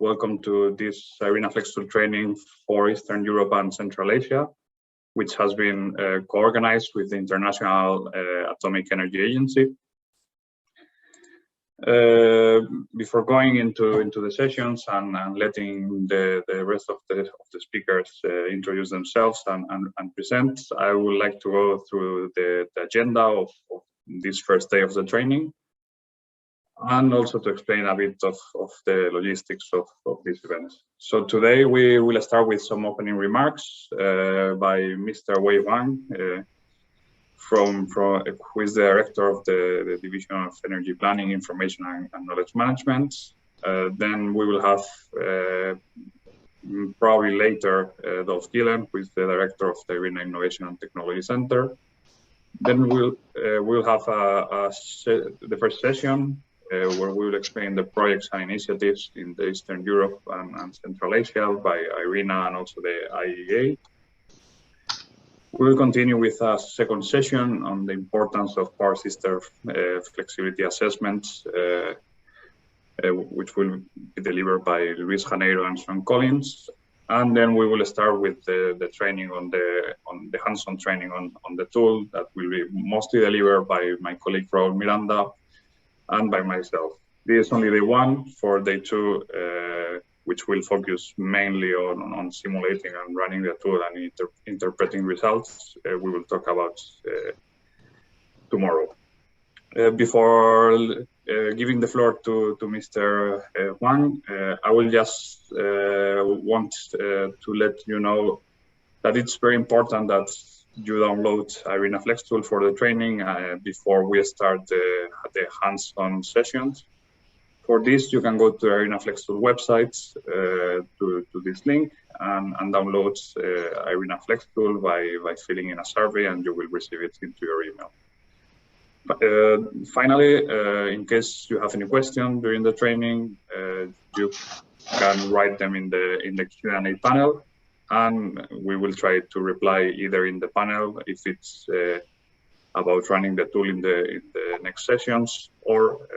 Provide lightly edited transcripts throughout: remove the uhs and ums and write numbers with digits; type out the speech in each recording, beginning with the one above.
Welcome to this IRENA FlexTool training for Eastern Europe and Central Asia, which has been co-organized with the International Atomic Energy Agency. Before going into the sessions and letting the rest of the speakers introduce themselves and present, I would like to go through the agenda of this first day of the training, and also to explain a bit of the logistics of this event. So today we will start with some opening remarks by Mr. Wei Wang, who is the director of the Division of Energy Planning, Information and Knowledge Management. Then we will have probably later Dolph Gillen, who is the director of the IRENA Innovation and Technology Center. Then we'll have the first session where we will explain the projects and initiatives in the Eastern Europe and Central Asia by IRENA and also the IEA. We will continue with a second session on the importance of power system flexibility assessments, which will be delivered by Luis Janeiro and Sean Collins. And then we will start with the training on the hands-on training on the tool that will be mostly delivered by my colleague Raul Miranda and by myself. This is only day one. For day two, which will focus mainly on simulating and running the tool and interpreting results, we will talk about tomorrow. Before giving the floor to Mr. Wang, I will just want to let you know that it's very important that you download IRENA FlexTool for the training before we start the hands-on sessions. For this, you can go to IRENA FlexTool website to this link and download IRENA FlexTool by filling in a survey, and you will receive it into your email. Finally, in case you have any questions during the training, you can write them in the Q&A panel, and we will try to reply either in the panel if it's about running the tool in the next sessions, or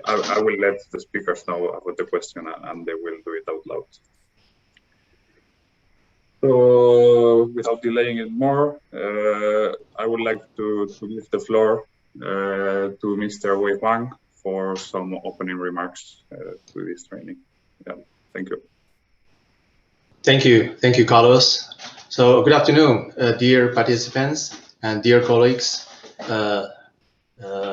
I will let the speakers know about the question and they will do it out loud. So without delaying it more, I would like to give the floor to Mr. Wei Wang for some opening remarks to this training. Yeah, thank you. Thank you, Carlos. So good afternoon, dear participants and dear colleagues.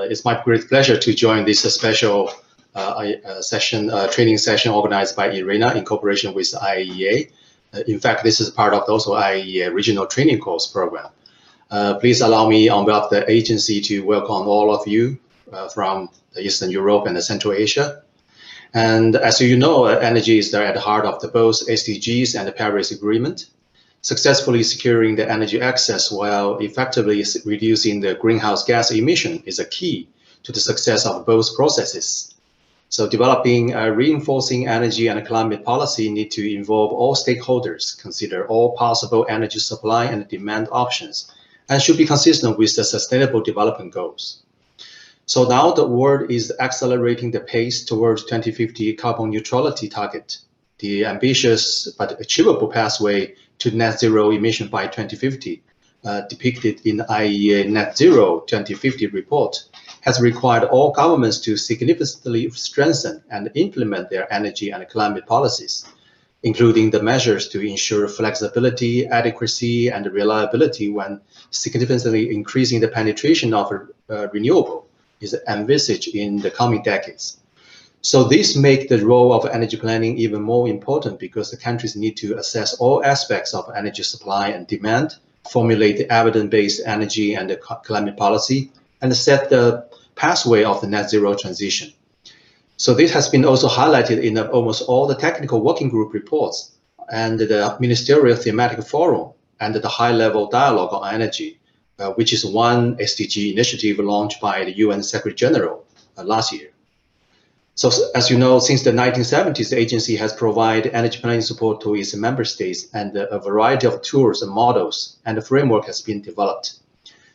It's my great pleasure to join this special training session organized by IRENA in cooperation with IEA. In fact, this is part of also IEA regional training course program. Please allow me on behalf of the agency to welcome all of you from Eastern Europe and Central Asia. And as you know, energy is at the heart of both SDGs and the Paris Agreement. Successfully securing the energy access while effectively reducing the greenhouse gas emission is a key to the success of both processes. So developing a reinforcing energy and climate policy need to involve all stakeholders, consider all possible energy supply and demand options, and should be consistent with the Sustainable Development Goals. So now the world is accelerating the pace towards 2050 carbon neutrality target. The ambitious but achievable pathway to net zero emission by 2050, depicted in IEA Net Zero 2050 report, has required all governments to significantly strengthen and implement their energy and climate policies, including the measures to ensure flexibility, adequacy, and reliability when significantly increasing the penetration of renewable is envisaged in the coming decades. So this makes the role of energy planning even more important because the countries need to assess all aspects of energy supply and demand, formulate the evidence-based energy and the climate policy, and set the pathway of the net zero transition. So this has been also highlighted in almost all the technical working group reports and the ministerial thematic forum and the high-level dialogue on energy, which is one SDG initiative launched by the UN Secretary General last year. So as you know, since the 1970s, the agency has provided energy planning support to its member states, and a variety of tools and models and the framework has been developed.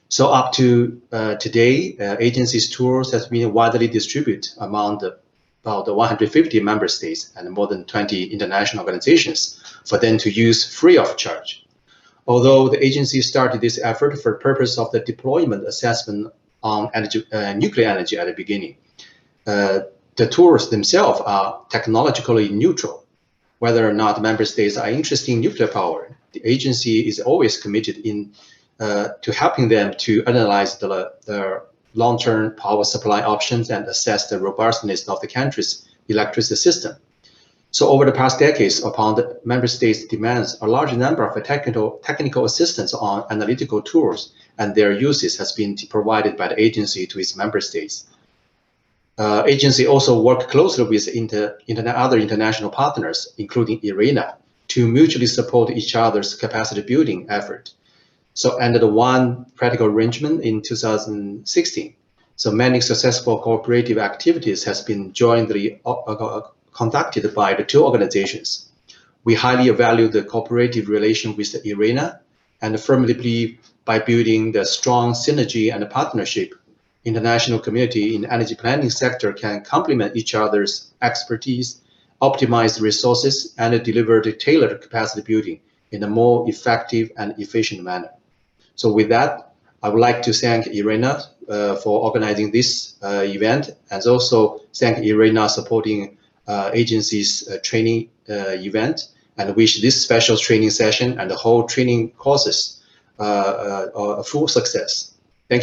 So up to today, agency's tools has been widely distributed among the about 150 member states and more than 20 international organizations for them to use free of charge. Although the agency started this effort for the purpose of the deployment assessment on nuclear energy at the beginning, the tools themselves are technologically neutral. Whether or not member states are interested in nuclear power, the agency is always committed to helping them to analyze the long-term power supply options and assess the robustness of the country's electricity system. So over the past decades, upon the member states' demands, a large number of technical assistance on analytical tools and their uses has been provided by the agency to its member states. Agency also work closely with other international partners, including IRENA, to mutually support each other's capacity building effort. So under the one practical arrangement in 2016, so many successful cooperative activities has been jointly conducted by the two organizations. We highly value the cooperative relation with the IRENA and firmly believe by building the strong synergy and partnership, international community in energy planning sector can complement each other's expertise, optimize resources, and deliver the tailored capacity building in a more effective and efficient manner. So with that, I would like to thank IRENA for organizing this event, and also thank IRENA supporting agency's training event, and wish this special training session and the whole training courses a full success.